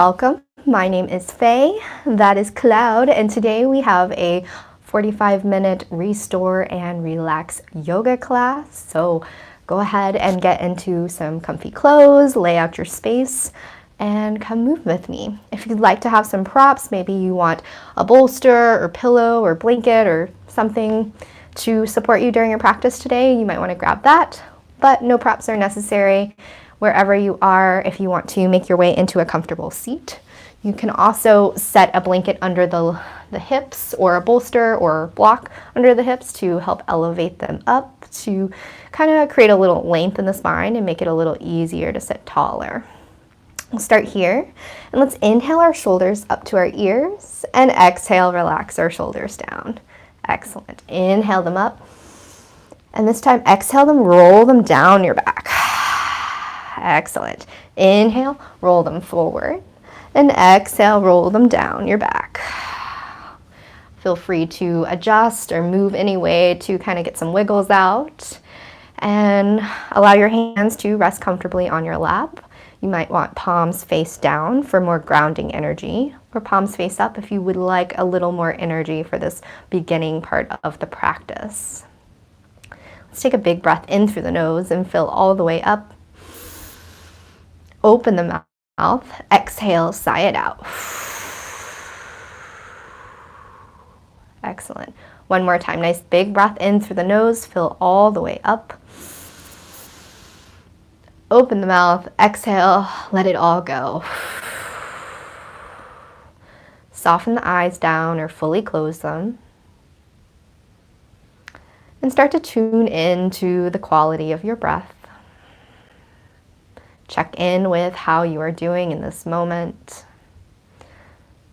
Welcome. My name is Faye. That is Cloud, and today we have a 45-minute restore and relax yoga class. So go ahead and get into some comfy clothes, lay out your space, and come move with me. If you'd like to have some props, maybe you want a bolster or pillow or blanket or something to support you during your practice today, you might want to grab that, but no props are necessary. Wherever you are, if you want to make your way into a comfortable seat. You can also set a blanket under the hips or a bolster or block under the hips to help elevate them up to kind of create a little length in the spine and make it a little easier to sit taller. We'll start here and let's inhale our shoulders up to our ears and exhale, relax our shoulders down. Excellent. Inhale them up and this time exhale them, roll them down your back. Excellent. Inhale, roll them forward, and exhale, roll them down your back. Feel free to adjust or move any way to kind of get some wiggles out, and allow your hands to rest comfortably on your lap. You might want palms face down for more grounding energy, or palms face up if you would like a little more energy for this beginning part of the practice. Let's take a big breath in through the nose and fill all the way up. Open the mouth, exhale, sigh it out. Excellent. One more time, nice big breath in through the nose, fill all the way up. Open the mouth, exhale, let it all go. Soften the eyes down or fully close them. And start to tune into the quality of your breath. Check in with how you are doing in this moment.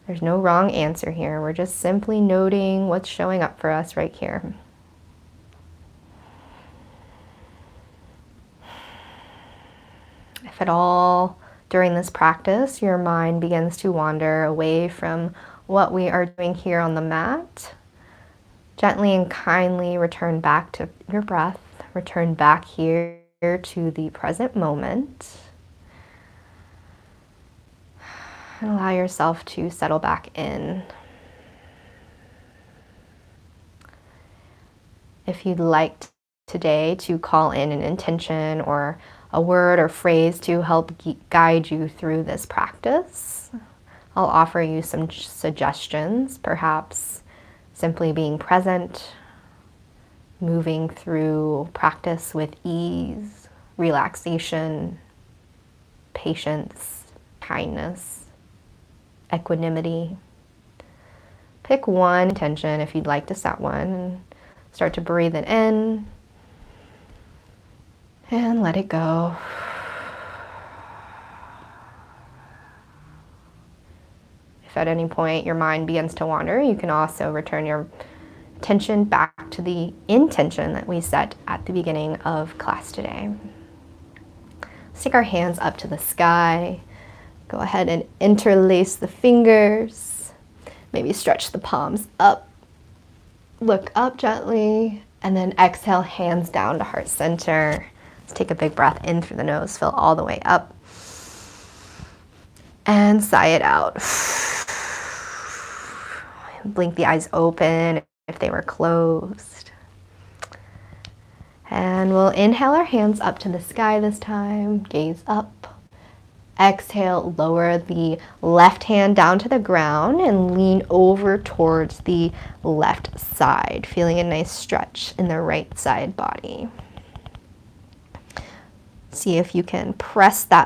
There's no wrong answer here. We're just simply noting what's showing up for us right here. If at all during this practice your mind begins to wander away from what we are doing here on the mat, gently and kindly return back to your breath. Return back here to the present moment. And allow yourself to settle back in. If you'd like today to call in an intention or a word or phrase to help guide you through this practice, I'll offer you some suggestions, perhaps simply being present, moving through practice with ease, relaxation, patience, kindness, equanimity. Pick one intention if you'd like to set one and start to breathe it in and let it go. If at any point your mind begins to wander, you can also return your attention back to the intention that we set at the beginning of class today. Let's take our hands up to the sky. Go ahead and interlace the fingers. Maybe stretch the palms up. Look up gently, and then exhale, hands down to heart center. Let's take a big breath in through the nose, fill all the way up. And sigh it out. Blink the eyes open if they were closed. And we'll inhale our hands up to the sky this time. Gaze up. Exhale, lower the left hand down to the ground and lean over towards the left side, feeling a nice stretch in the right side body. See if you can press that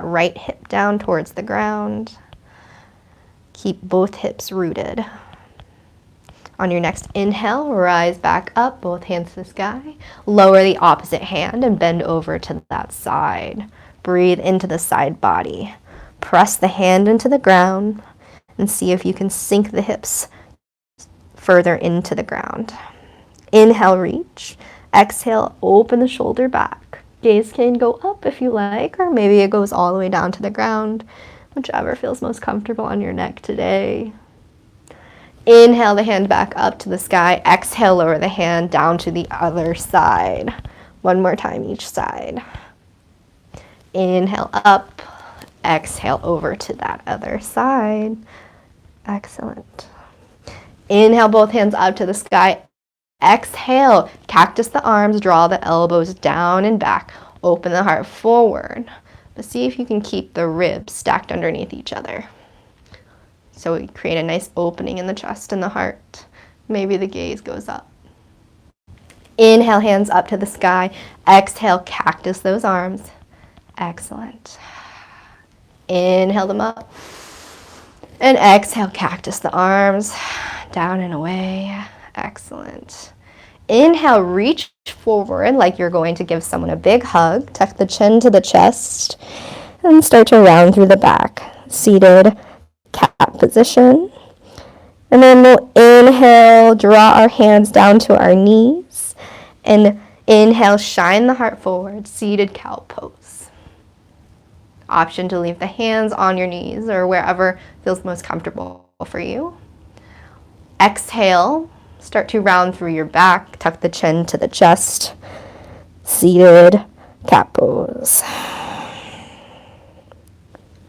right hip down towards the ground. Keep both hips rooted. On your next inhale, rise back up, both hands to the sky. Lower the opposite hand and bend over to that side. Breathe into the side body. Press the hand into the ground and see if you can sink the hips further into the ground. Inhale, reach. Exhale, open the shoulder back. Gaze can go up if you like, or maybe it goes all the way down to the ground, whichever feels most comfortable on your neck today. Inhale the hand back up to the sky. Exhale, lower the hand down to the other side. One more time each side. Inhale up, Exhale over to that other side. Excellent. Inhale, both hands up to the sky. Exhale, cactus the arms, draw the elbows down and back. Open the heart forward. But see if you can keep the ribs stacked underneath each other. So we create a nice opening in the chest and the heart. Maybe the gaze goes up. Inhale, hands up to the sky. Exhale, cactus those arms. Excellent. Inhale them up. And exhale, cactus the arms. Down and away. Excellent. Inhale, reach forward like you're going to give someone a big hug. Tuck the chin to the chest and start to round through the back. Seated cat position. And then we'll inhale, draw our hands down to our knees. And inhale, shine the heart forward, seated cow pose. Option to leave the hands on your knees or wherever feels most comfortable for you. Exhale, start to round through your back, tuck the chin to the chest, seated cat pose.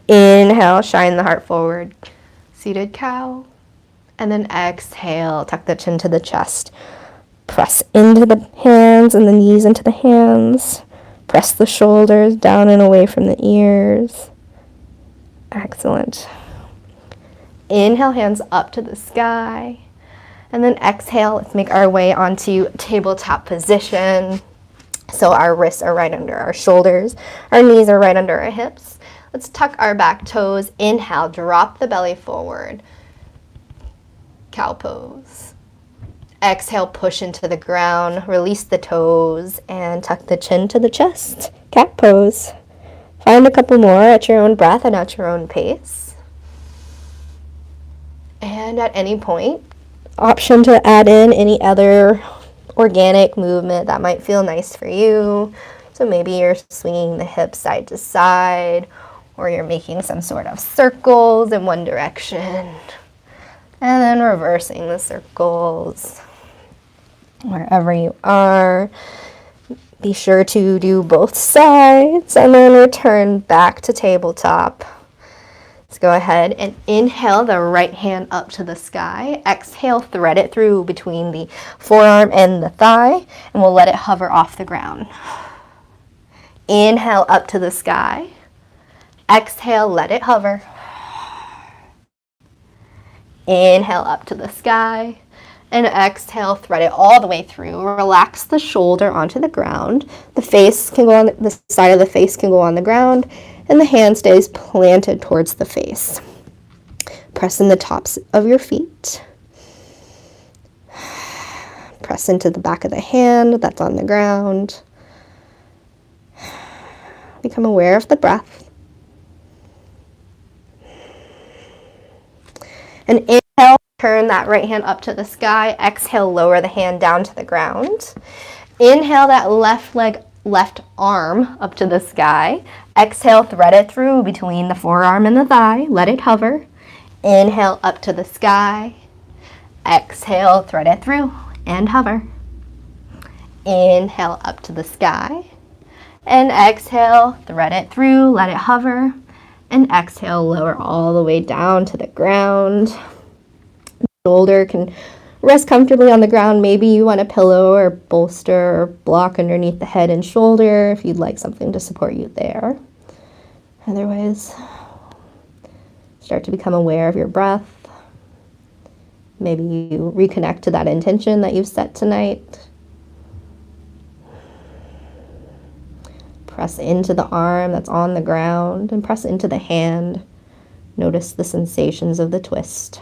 Inhale, shine the heart forward, seated cow. And then exhale, tuck the chin to the chest. Press into the hands and the knees into the hands. Press the shoulders down and away from the ears. Excellent. Inhale, hands up to the sky. And then exhale, let's make our way onto tabletop position. So our wrists are right under our shoulders. Our knees are right under our hips. Let's tuck our back toes. Inhale, drop the belly forward. Cow pose. Exhale, push into the ground. Release the toes and tuck the chin to the chest. Cat pose. Find a couple more at your own breath and at your own pace. And at any point, option to add in any other organic movement that might feel nice for you. So maybe you're swinging the hips side to side, or you're making some sort of circles in one direction. And then reversing the circles wherever you are. Be sure to do both sides and then return back to tabletop. Let's go ahead and inhale the right hand up to the sky. Exhale, thread it through between the forearm and the thigh, and we'll let it hover off the ground. Inhale up to the sky. Exhale, let it hover. Inhale up to the sky. And exhale, thread it all the way through. Relax the shoulder onto the ground. The face can go on, the side of the face can go on the ground, and the hand stays planted towards the face. Press in the tops of your feet. Press into the back of the hand that's on the ground. Become aware of the breath. And inhale, turn that right hand up to the sky. Exhale, lower the hand down to the ground. Inhale that left arm up to the sky. Exhale, thread it through between the forearm and the thigh. Let it hover. Inhale up to the sky. Exhale, thread it through and hover. Inhale up to the sky. And exhale, thread it through, let it hover. And exhale, lower all the way down to the ground. The shoulder can rest comfortably on the ground. Maybe you want a pillow or bolster or block underneath the head and shoulder if you'd like something to support you there. Otherwise, start to become aware of your breath. Maybe you reconnect to that intention that you've set tonight. Press into the arm that's on the ground and press into the hand. Notice the sensations of the twist.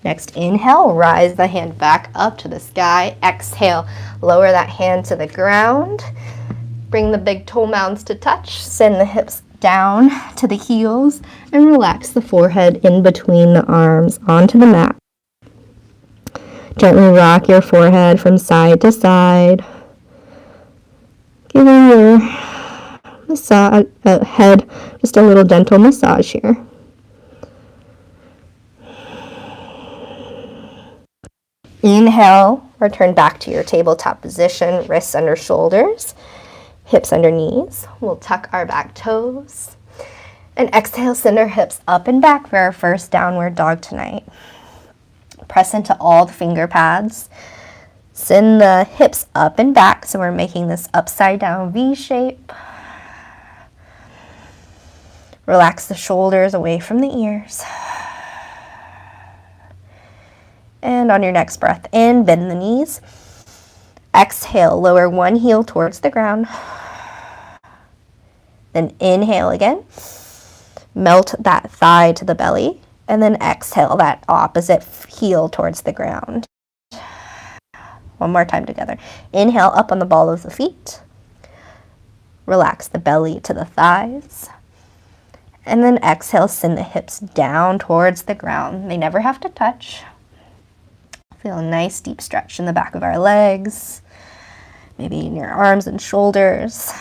Next, inhale, rise the hand back up to the sky. Exhale, lower that hand to the ground. Bring the big toe mounds to touch. Send the hips down to the heels and relax the forehead in between the arms onto the mat. Gently rock your forehead from side to side. Giving your head just a little gentle massage here. Inhale, return back to your tabletop position, wrists under shoulders. Hips under knees. We'll tuck our back toes. And exhale, send our hips up and back for our first downward dog tonight. Press into all the finger pads. Send the hips up and back, so we're making this upside down V shape. Relax the shoulders away from the ears. And on your next breath in, bend the knees. Exhale, lower one heel towards the ground. Then inhale again. Melt that thigh to the belly. And then exhale that opposite heel towards the ground. One more time together. Inhale up on the ball of the feet. Relax the belly to the thighs. And then exhale, send the hips down towards the ground. They never have to touch. Feel a nice deep stretch in the back of our legs. Maybe in your arms and shoulders.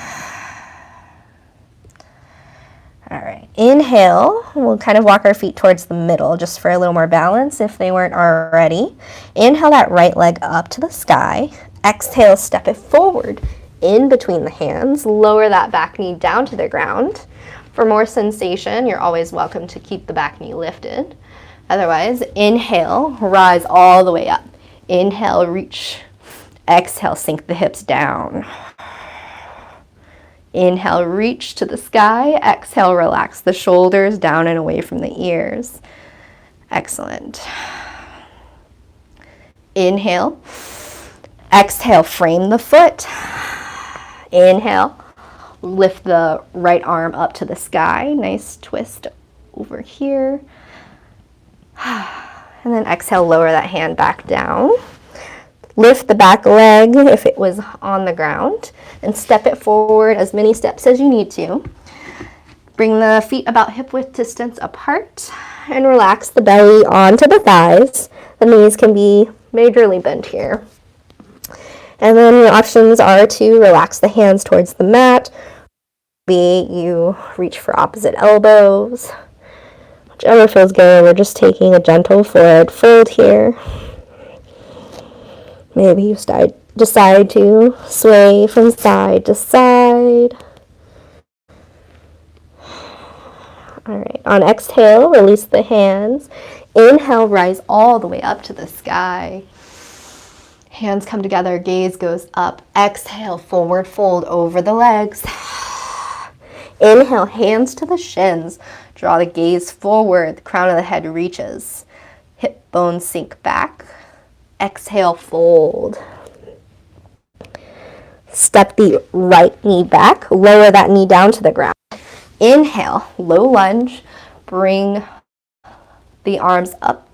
All right, inhale. We'll kind of walk our feet towards the middle just for a little more balance if they weren't already. Inhale that right leg up to the sky. Exhale, step it forward in between the hands. Lower that back knee down to the ground. For more sensation, you're always welcome to keep the back knee lifted. Otherwise, inhale, rise all the way up. Inhale, reach. Exhale, sink the hips down. Inhale, reach to the sky. Exhale, relax the shoulders down and away from the ears. Excellent. Inhale. Exhale, frame the foot. Inhale. Lift the right arm up to the sky. Nice twist over here. And then exhale, lower that hand back down. Lift the back leg if it was on the ground and step it forward as many steps as you need to. Bring the feet about hip width distance apart and relax the belly onto the thighs. The knees can be majorly bent here. And then your options are to relax the hands towards the mat. Maybe you reach for opposite elbows. Whichever feels good. We're just taking a gentle forward fold here. Maybe you decide to sway from side to side. All right, on exhale, release the hands. Inhale, rise all the way up to the sky. Hands come together, gaze goes up. Exhale, forward fold over the legs. Inhale, hands to the shins. Draw the gaze forward, the crown of the head reaches. Hip bones sink back. Exhale, fold. Step the right knee back. Lower that knee down to the ground. Inhale, low lunge. Bring the arms up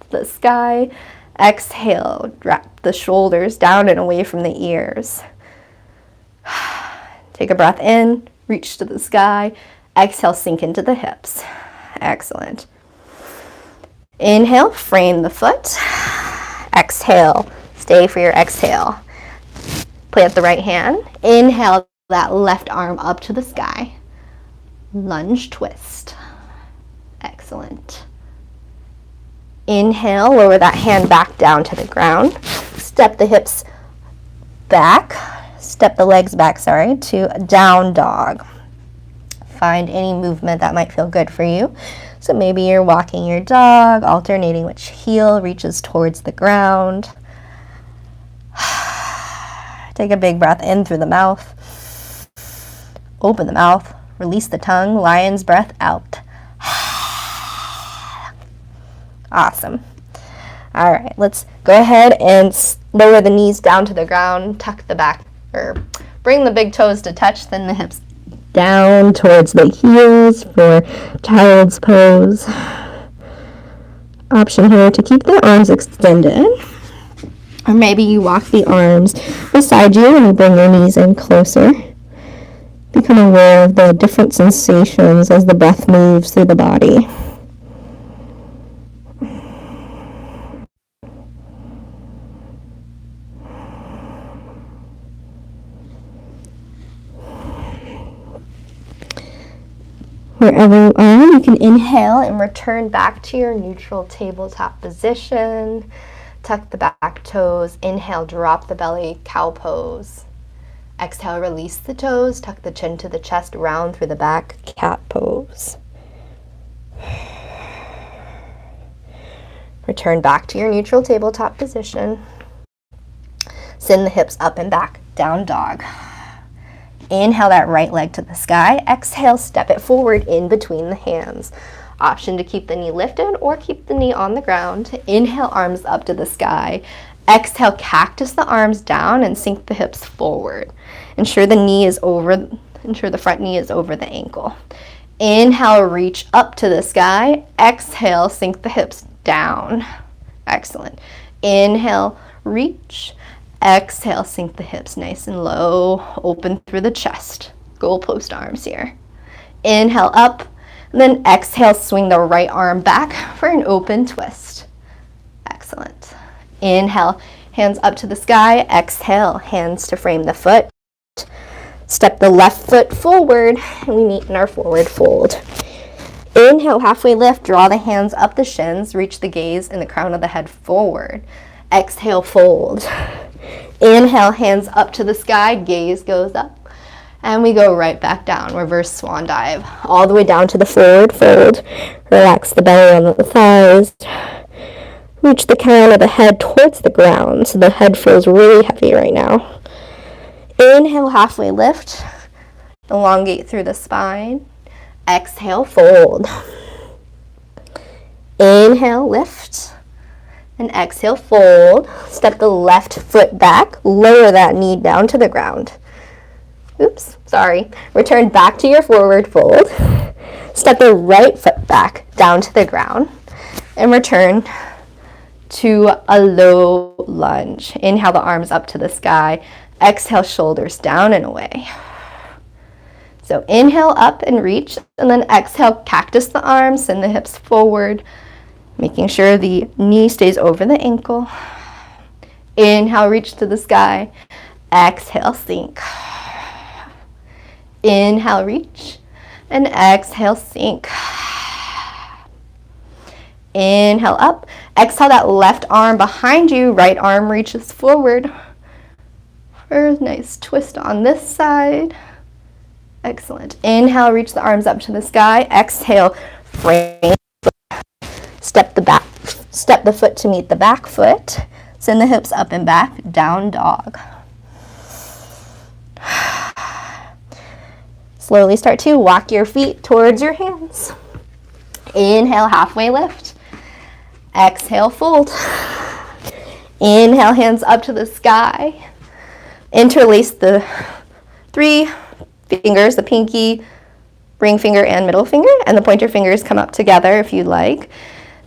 the sky. Exhale, drop the shoulders down and away from the ears. Take a breath in, reach to the sky. Exhale, sink into the hips. Excellent. Inhale, frame the foot. Exhale, stay for your exhale. Plant the right hand. Inhale that left arm up to the sky. Lunge twist. Excellent. Inhale, lower that hand back down to the ground. Step the hips back. Step the legs back, to down dog. Find any movement that might feel good for you. So maybe you're walking your dog, alternating which heel reaches towards the ground. Take a big breath in through the mouth. Open the mouth, release the tongue, lion's breath out. Awesome. All right, let's go ahead and lower the knees down to the ground, tuck the back, or bring the big toes to touch, then the hips down towards the heels for child's pose. Option here to keep the arms extended. Or maybe you walk the arms beside you and you bring your knees in closer. Become aware of the different sensations as the breath moves through the body. Wherever you are, you can inhale and return back to your neutral tabletop position. Tuck the back toes. Inhale, drop the belly, cow pose. Exhale, release the toes, tuck the chin to the chest, round through the back, cat pose. Return back to your neutral tabletop position. Send the hips up and back, down dog. Inhale that right leg to the sky. Exhale, step it forward in between the hands. Option to keep the knee lifted or keep the knee on the ground. Inhale, arms up to the sky. Exhale, cactus the arms down and sink the hips forward. Ensure the front knee is over the ankle. Inhale, reach up to the sky. Exhale, sink the hips down. Excellent. Inhale, reach. Exhale, sink the hips nice and low. Open through the chest. Goalpost arms here. Inhale up, and then exhale, swing the right arm back for an open twist. Excellent. Inhale, hands up to the sky. Exhale, hands to frame the foot. Step the left foot forward, and we meet in our forward fold. Inhale, halfway lift, draw the hands up the shins, reach the gaze and the crown of the head forward. Exhale, fold. Inhale, hands up to the sky, gaze goes up, and we go right back down, reverse swan dive, all the way down to the forward fold. Relax the belly on the thighs. Reach the crown of the head towards the ground, so the head feels really heavy right now. Inhale, halfway lift, elongate through the spine. Exhale, fold. Inhale, lift. And exhale, fold. Step the left foot back. Lower that knee down to the ground. Oops, sorry. Return back to your forward fold. Step the right foot back down to the ground. And return to a low lunge. Inhale the arms up to the sky. Exhale, shoulders down and away. So inhale up and reach, and then exhale, cactus the arms, send the hips forward, making sure the knee stays over the ankle. Inhale, reach to the sky. Exhale, sink. Inhale, reach, and exhale, sink. Inhale up. Exhale that left arm behind you, right arm reaches forward. For a nice twist on this side. Excellent. Inhale, reach the arms up to the sky. Exhale, frame. Step the foot to meet the back foot. Send the hips up and back, down dog. Slowly start to walk your feet towards your hands. Inhale, halfway lift. Exhale, fold. Inhale, hands up to the sky. Interlace the 3 fingers, the pinky, ring finger, and middle finger, and the pointer fingers come up together if you'd like.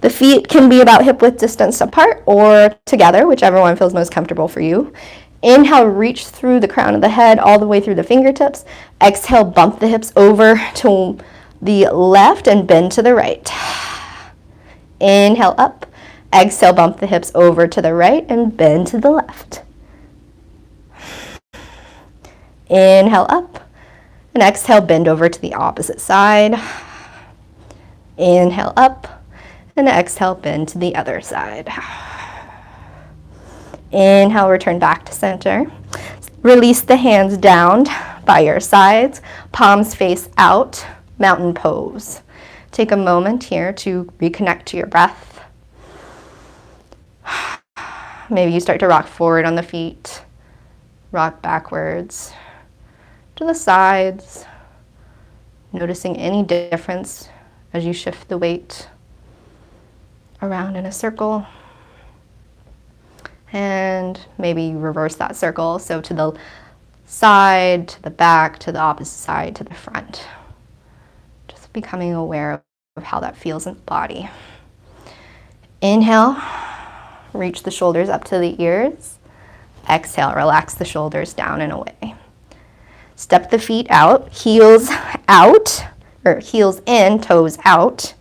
The feet can be about hip width distance apart or together, whichever one feels most comfortable for you. Inhale, reach through the crown of the head all the way through the fingertips. Exhale, bump the hips over to the left and bend to the right. Inhale up. Exhale, bump the hips over to the right and bend to the left. Inhale up. And exhale, bend over to the opposite side. Inhale up. And exhale, bend to the other side. Inhale, return back to center. Release the hands down by your sides. Palms face out, mountain pose. Take a moment here to reconnect to your breath. Maybe you start to rock forward on the feet, rock backwards, to the sides, noticing any difference as you shift the weight around in a circle. And maybe reverse that circle, so to the side, to the back, to the opposite side, to the front. Just becoming aware of how that feels in the body. Inhale, reach the shoulders up to the ears. Exhale, relax the shoulders down and away. Step the feet out, heels in, toes out,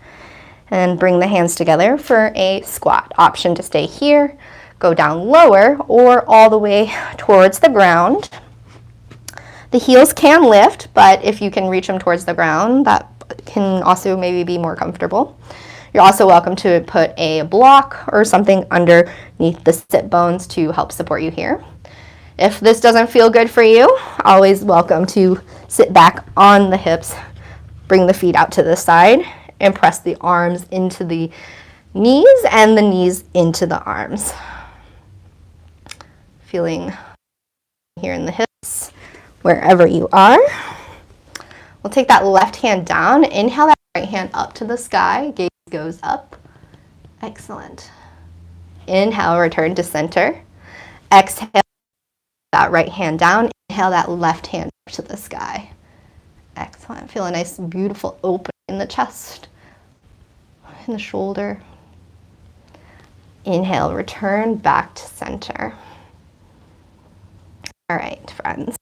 and bring the hands together for a squat. Option to stay here, go down lower, or all the way towards the ground. The heels can lift, but if you can reach them towards the ground, that can also maybe be more comfortable. You're also welcome to put a block or something underneath the sit bones to help support you here. If this doesn't feel good for you, always welcome to sit back on the hips, bring the feet out to the side, and press the arms into the knees and the knees into the arms. Feeling here in the hips, wherever you are. We'll take that left hand down. Inhale that right hand up to the sky. Gaze goes up. Excellent. Inhale, return to center. Exhale that right hand down. Inhale that left hand up to the sky. Excellent. Feel a nice, beautiful opening in the chest, in the shoulder. Inhale, return back to center. All right, friends.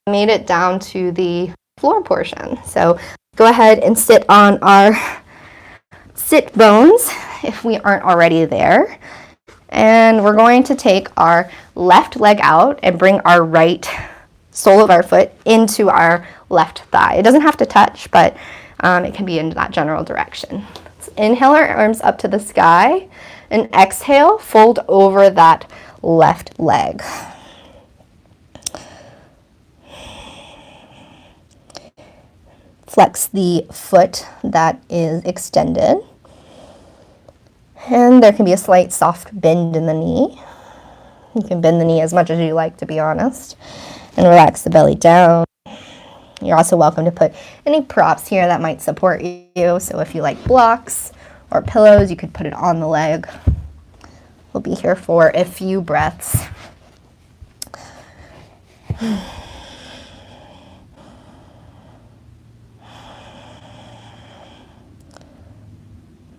Made it down to the floor portion. So go ahead and sit on our sit bones if we aren't already there. And we're going to take our left leg out and bring our right sole of our foot into our left thigh. It doesn't have to touch, but it can be in that general direction. So inhale our arms up to the sky, and exhale, fold over that left leg. Flex the foot that is extended. And there can be a slight soft bend in the knee. You can bend the knee as much as you like, to be honest. And relax the belly down. You're also welcome to put any props here that might support you. So if you like blocks or pillows, you could put it on the leg. We'll be here for a few breaths.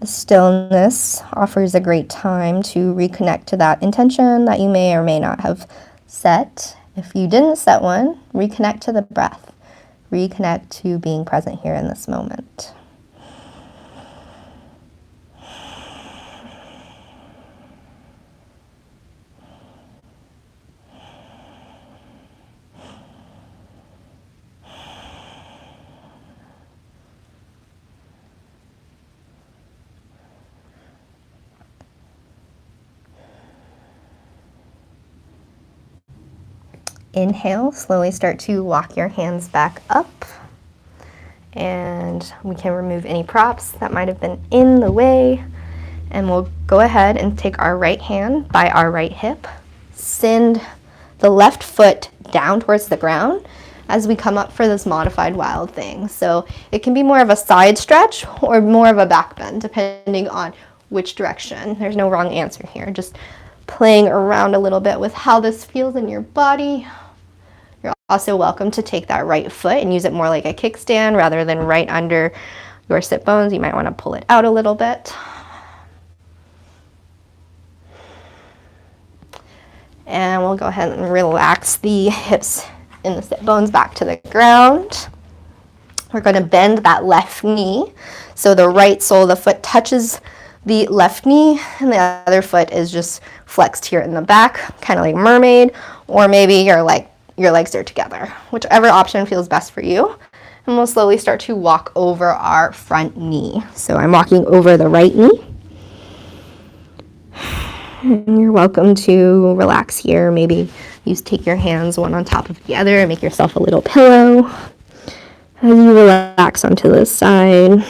The stillness offers a great time to reconnect to that intention that you may or may not have set. If you didn't set one, reconnect to the breath. Reconnect to being present here in this moment. Inhale, slowly start to walk your hands back up. And we can remove any props that might have been in the way. And we'll go ahead and take our right hand by our right hip. Send the left foot down towards the ground as we come up for this modified wild thing. So it can be more of a side stretch or more of a back bend, depending on which direction. There's no wrong answer here. Just playing around a little bit with how this feels in your body. You're also welcome to take that right foot and use it more like a kickstand rather than right under your sit bones. You might want to pull it out a little bit. And we'll go ahead and relax the hips and the sit bones back to the ground. We're going to bend that left knee so the right sole of the foot touches the left knee and the other foot is just flexed here in the back, kind of like mermaid, or maybe your legs are together, whichever option feels best for you. And we'll slowly start to walk over our front knee. So I'm walking over the right knee. And you're welcome to relax here. Maybe you take your hands one on top of the other and make yourself a little pillow as you relax onto the side.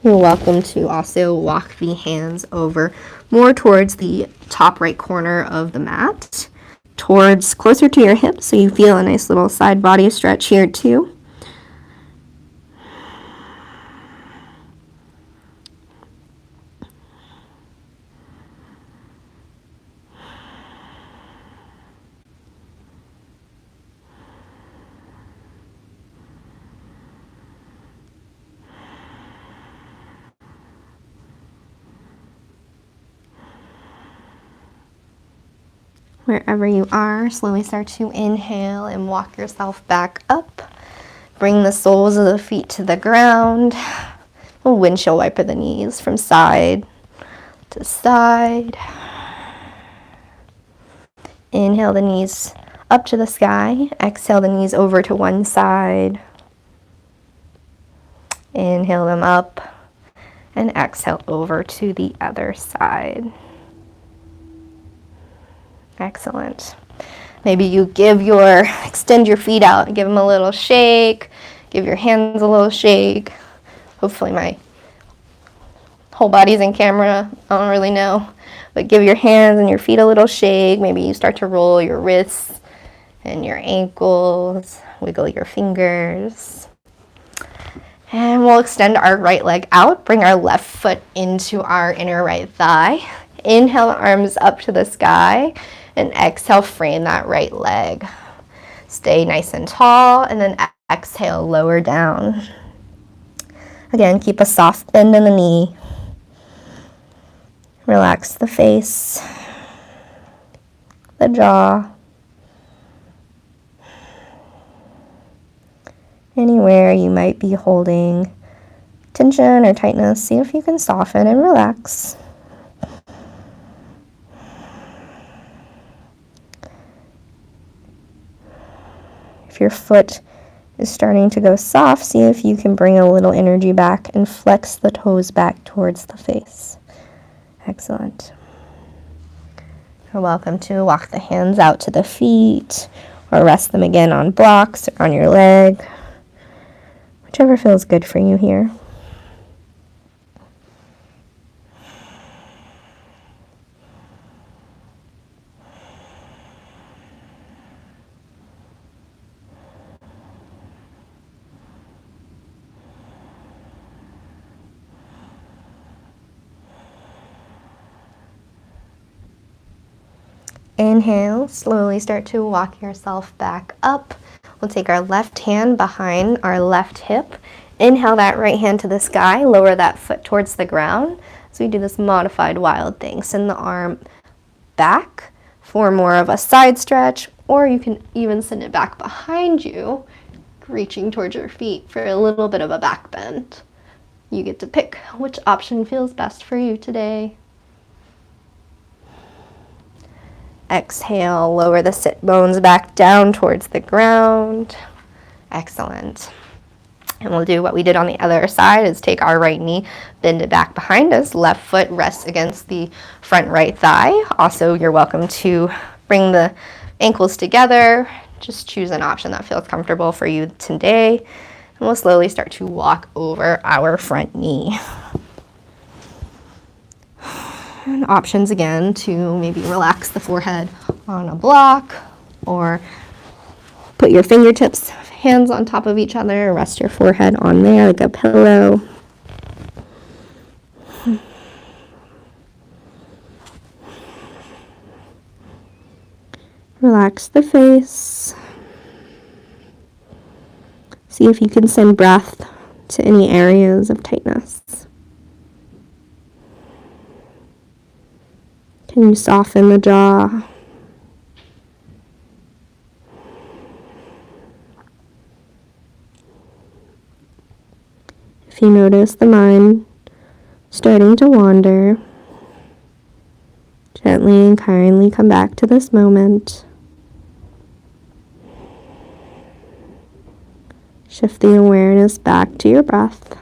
You're welcome to also walk the hands over more towards the top right corner of the mat, towards closer to your hips, so you feel a nice little side body stretch here too. Wherever you are, slowly start to inhale and walk yourself back up. Bring the soles of the feet to the ground. We'll windshield wiper the knees from side to side. Inhale the knees up to the sky. Exhale the knees over to one side. Inhale them up and exhale over to the other side. Excellent. Maybe you extend your feet out, give them a little shake, give your hands a little shake. Hopefully my whole body's in camera, I don't really know. But give your hands and your feet a little shake. Maybe you start to roll your wrists and your ankles, wiggle your fingers. And we'll extend our right leg out, bring our left foot into our inner right thigh. Inhale, arms up to the sky, and exhale, frame that right leg. Stay nice and tall, and then exhale, lower down. Again, keep a soft bend in the knee. Relax the face, the jaw. Anywhere you might be holding tension or tightness, see if you can soften and relax. If your foot is starting to go soft, see if you can bring a little energy back and flex the toes back towards the face. Excellent. You're welcome to walk the hands out to the feet or rest them again on blocks or on your leg. Whichever feels good for you here. Inhale, slowly start to walk yourself back up. We'll take our left hand behind our left hip. Inhale that right hand to the sky, lower that foot towards the ground. So we do this modified wild thing. Send the arm back for more of a side stretch, or you can even send it back behind you, reaching towards your feet for a little bit of a back bend. You get to pick which option feels best for you today. Exhale, lower the sit bones back down towards the ground. Excellent. And we'll do what we did on the other side, is take our right knee, bend it back behind us, left foot rests against the front right thigh. Also, you're welcome to bring the ankles together. Just choose an option that feels comfortable for you today. And we'll slowly start to walk over our front knee. And options again to maybe relax the forehead on a block, or put your fingertips, hands on top of each other, rest your forehead on there like a pillow. Relax the face. See if you can send breath to any areas of tightness. Can you soften the jaw? If you notice the mind starting to wander, gently and kindly come back to this moment. Shift the awareness back to your breath.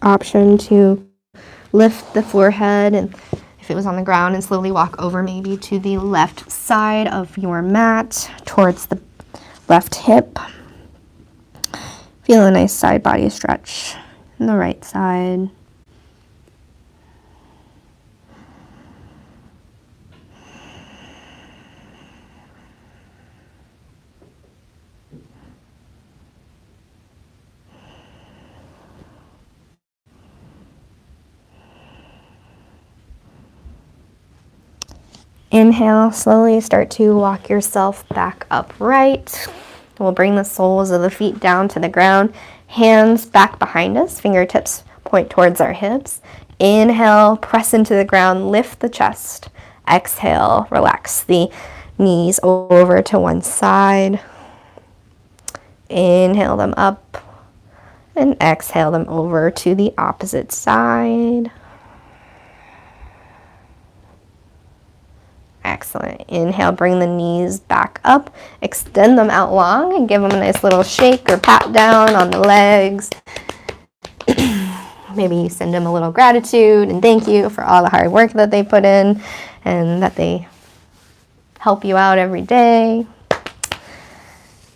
Option to lift the forehead, and if it was on the ground, and slowly walk over maybe to the left side of your mat towards the left hip. Feel a nice side body stretch in the right side. Inhale, slowly start to walk yourself back upright. We'll bring the soles of the feet down to the ground, hands back behind us, fingertips point towards our hips. Inhale, press into the ground, lift the chest. Exhale, relax the knees over to one side. Inhale them up and exhale them over to the opposite side. Excellent. Inhale, bring the knees back up, extend them out long and give them a nice little shake or pat down on the legs. Maybe you send them a little gratitude and thank you for all the hard work that they put in and that they help you out every day.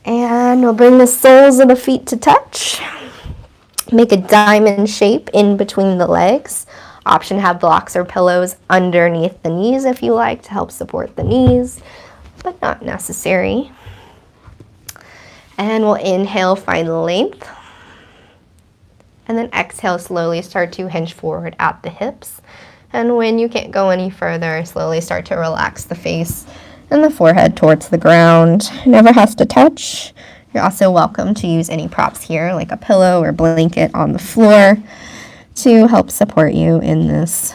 And we'll bring the soles of the feet to touch. Make a diamond shape in between the legs. Option to have blocks or pillows underneath the knees if you like to help support the knees, but not necessary. And we'll inhale, find length. And then exhale, slowly start to hinge forward at the hips. And when you can't go any further, slowly start to relax the face and the forehead towards the ground. It never has to touch. You're also welcome to use any props here, like a pillow or blanket on the floor, to help support you in this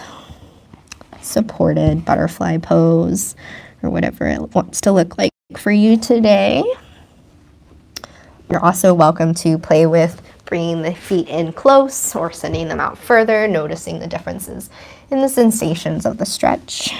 supported butterfly pose or whatever it wants to look like for you today. You're also welcome to play with bringing the feet in close or sending them out further, noticing the differences in the sensations of the stretch.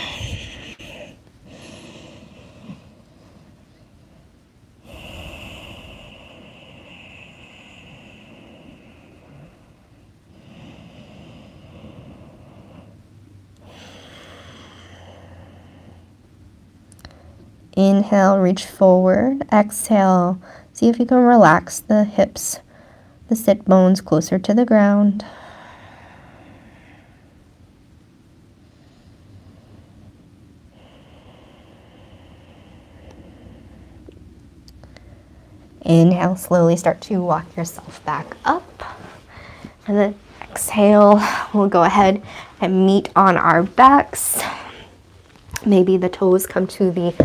Inhale, reach forward. Exhale, see if you can relax the hips, the sit bones closer to the ground. Inhale, slowly start to walk yourself back up. And then exhale, we'll go ahead and meet on our backs. Maybe the toes come to the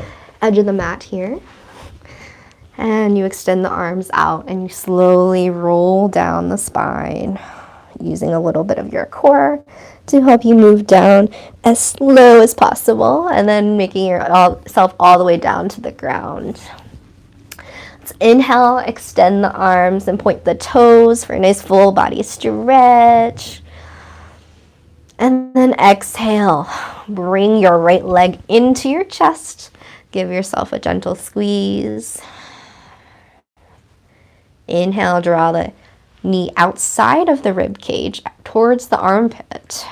edge of the mat here. And you extend the arms out and you slowly roll down the spine, using a little bit of your core to help you move down as slow as possible, and then making yourself all the way down to the ground. Let's inhale, extend the arms and point the toes for a nice full body stretch. And then exhale, bring your right leg into your chest. Give yourself a gentle squeeze. Inhale, draw the knee outside of the rib cage towards the armpit.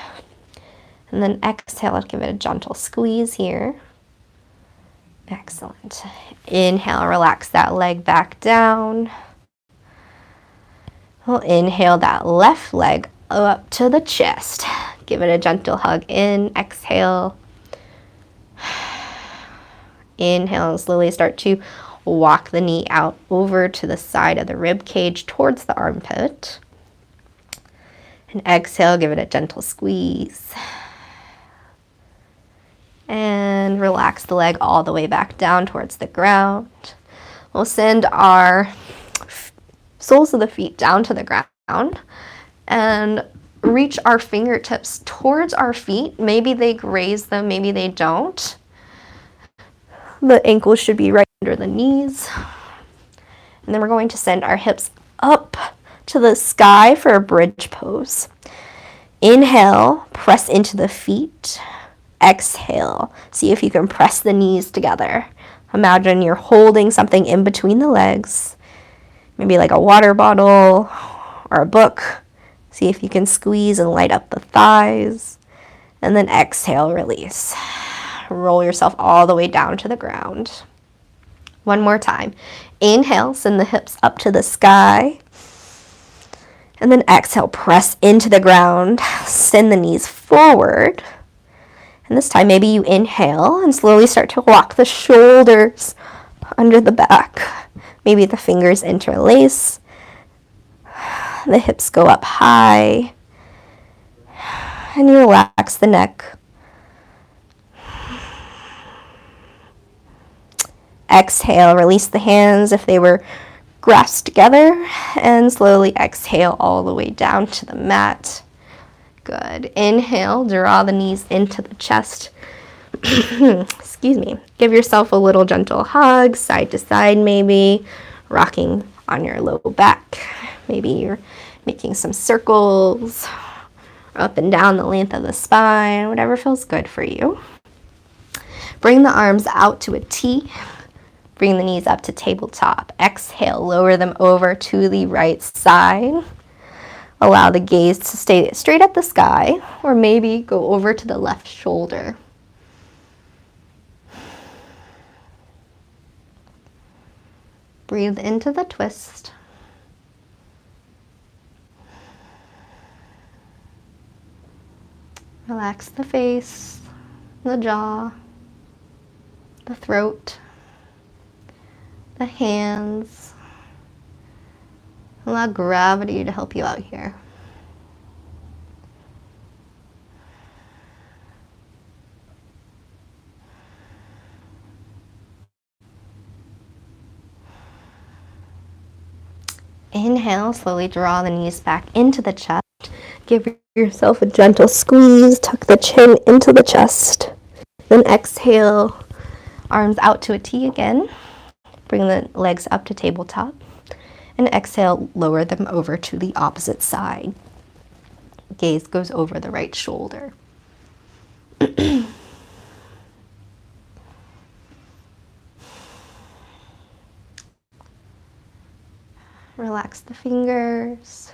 And then exhale, give it a gentle squeeze here. Excellent. Inhale, relax that leg back down. We'll inhale that left leg up to the chest. Give it a gentle hug in. Exhale. Inhale, slowly start to walk the knee out over to the side of the rib cage towards the armpit. And exhale, give it a gentle squeeze. And relax the leg all the way back down towards the ground. We'll send our soles of the feet down to the ground and reach our fingertips towards our feet. Maybe they graze them, maybe they don't. The ankles should be right under the knees. And then we're going to send our hips up to the sky for a bridge pose. Inhale, press into the feet. Exhale, see if you can press the knees together. Imagine you're holding something in between the legs, maybe like a water bottle or a book. See if you can squeeze and light up the thighs. And then exhale, release. Roll yourself all the way down to the ground. One more time. Inhale, send the hips up to the sky. And then exhale, press into the ground. Send the knees forward. And this time, maybe you inhale and slowly start to walk the shoulders under the back. Maybe the fingers interlace. The hips go up high. And you relax the neck. exhale, release the hands if they were grasped together, and slowly exhale all the way down to the mat. Good. Inhale, draw the knees into the chest. Excuse me. Give yourself a little gentle hug, side to side maybe, rocking on your low back. Maybe you're making some circles up and down the length of the spine, whatever feels good for you. Bring the arms out to a T. Bring the knees up to tabletop. Exhale, lower them over to the right side. Allow the gaze to stay straight at the sky, or maybe go over to the left shoulder. Breathe into the twist. Relax the face, the jaw, the throat, the hands. Allow gravity to help you out here. Inhale, slowly draw the knees back into the chest. Give yourself a gentle squeeze, tuck the chin into the chest. Then exhale, arms out to a T again. Bring the legs up to tabletop. And exhale, lower them over to the opposite side. Gaze goes over the right shoulder. Relax the fingers.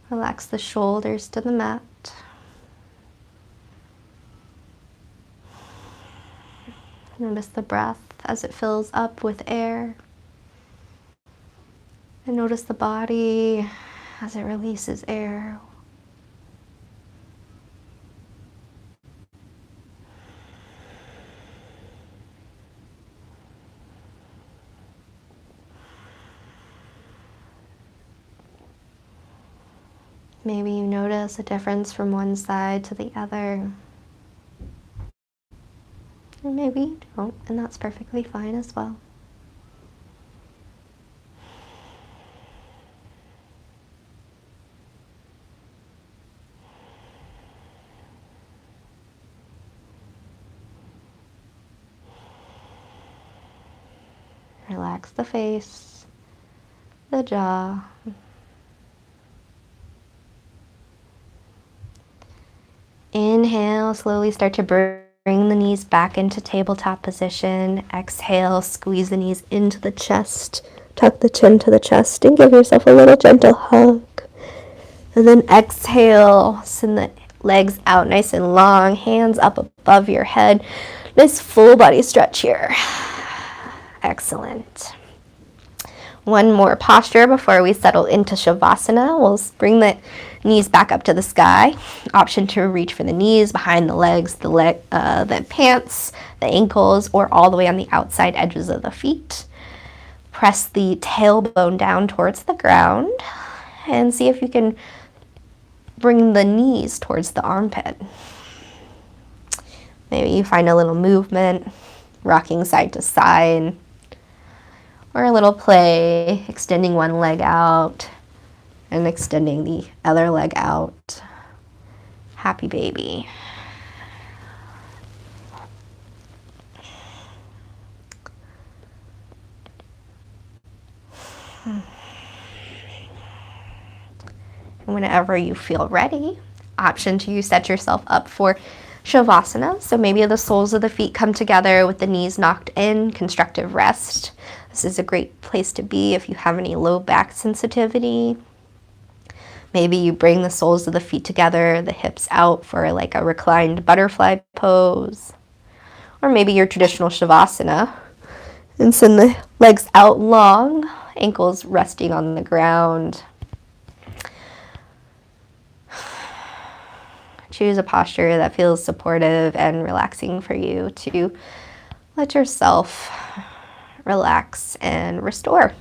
Relax the shoulders to the mat. Notice the breath as it fills up with air. And notice the body as it releases air. Maybe you notice a difference from one side to the other. Or maybe you don't, and that's perfectly fine as well. Relax the face, the jaw. Inhale, slowly start to bring the knees back into tabletop position. Exhale, squeeze the knees into the chest. Tuck the chin to the chest and give yourself a little gentle hug. And then exhale, send the legs out nice and long, hands up above your head. Nice full body stretch here. Excellent. One more posture before we settle into Shavasana. We'll bring the knees back up to the sky. Option to reach for the knees, behind the legs, the pants, the ankles, or all the way on the outside edges of the feet. Press the tailbone down towards the ground and see if you can bring the knees towards the armpit. Maybe you find a little movement, rocking side to side, or a little play, extending one leg out and extending the other leg out. Happy baby. Whenever you feel ready, option to set yourself up for Shavasana. So maybe the soles of the feet come together with the knees knocked in, constructive rest. This is a great place to be if you have any low back sensitivity. Maybe you bring the soles of the feet together, the hips out for like a reclined butterfly pose. Or maybe your traditional Shavasana. And send the legs out long, ankles resting on the ground. Choose a posture that feels supportive and relaxing for you to let yourself relax and restore.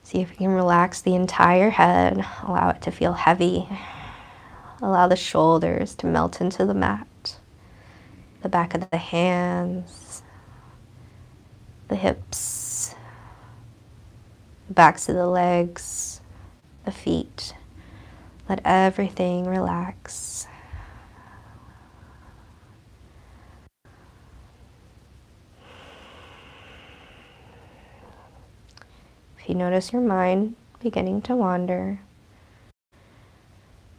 See if you can relax the entire head, allow it to feel heavy Allow the shoulders to melt into the mat, the back of the hands, the hips, the backs of the legs, the feet. Let everything relax. If you notice your mind beginning to wander,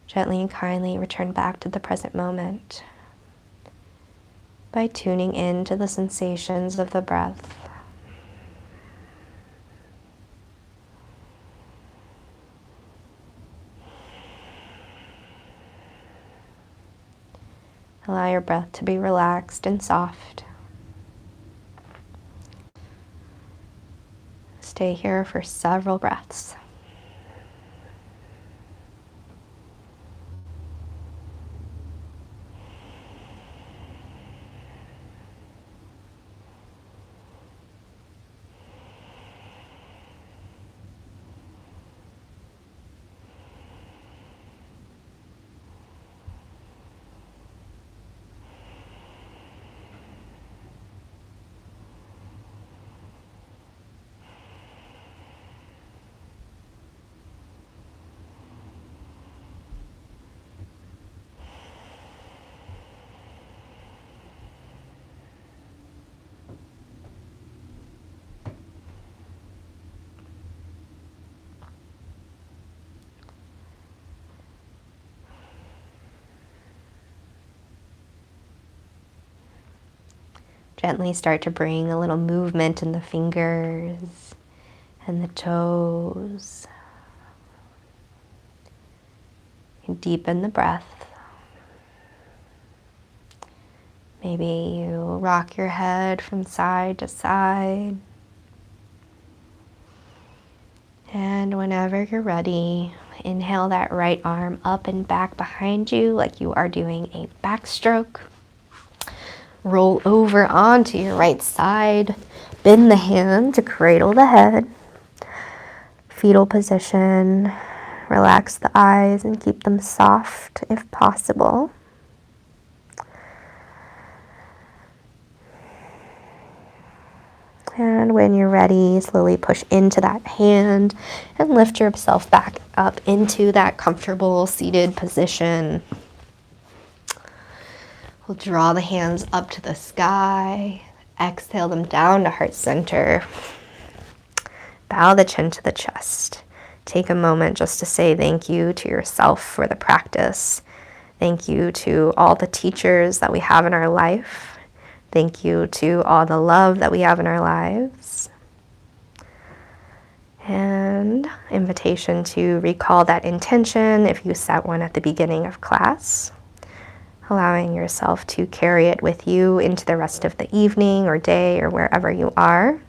gently and kindly return back to the present moment by tuning in to the sensations of the breath. Allow your breath to be relaxed and soft. Stay here for several breaths. Gently start to bring a little movement in the fingers and the toes. And deepen the breath. Maybe you rock your head from side to side. And whenever you're ready, inhale that right arm up and back behind you like you are doing a backstroke. Roll over onto your right side. Bend the hand to cradle the head. Fetal position. Relax the eyes and keep them soft if possible. And when you're ready, slowly push into that hand and lift yourself back up into that comfortable seated position. We'll draw the hands up to the sky. Exhale them down to heart center. Bow the chin to the chest. Take a moment just to say thank you to yourself for the practice. Thank you to all the teachers that we have in our life. Thank you to all the love that we have in our lives. And invitation to recall that intention if you set one at the beginning of class. Allowing yourself to carry it with you into the rest of the evening or day or wherever you are.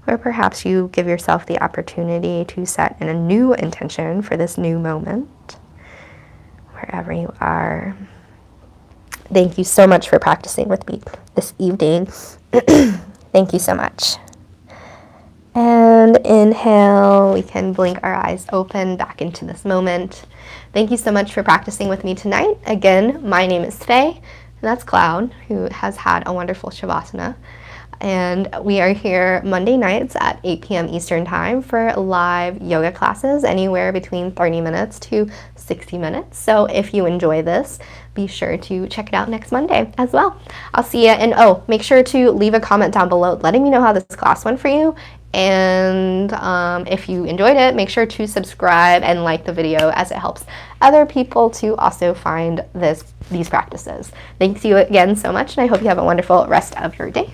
Or perhaps you give yourself the opportunity to set a new intention for this new moment, wherever you are. Thank you so much for practicing with me this evening. Thank you so much. And inhale, we can blink our eyes open back into this moment. Thank you so much for practicing with me tonight. Again, my name is Faye, and that's Cloud, who has had a wonderful Shavasana. And we are here Monday nights at 8 p.m. Eastern Time for live yoga classes, anywhere between 30 minutes to 60 minutes. So if you enjoy this, be sure to check it out next Monday as well. I'll see you. And make sure to leave a comment down below letting me know how this class went for you. And if you enjoyed it, make sure to subscribe and like the video, as it helps other people to also find these practices. Thanks you again so much, and I hope you have a wonderful rest of your day.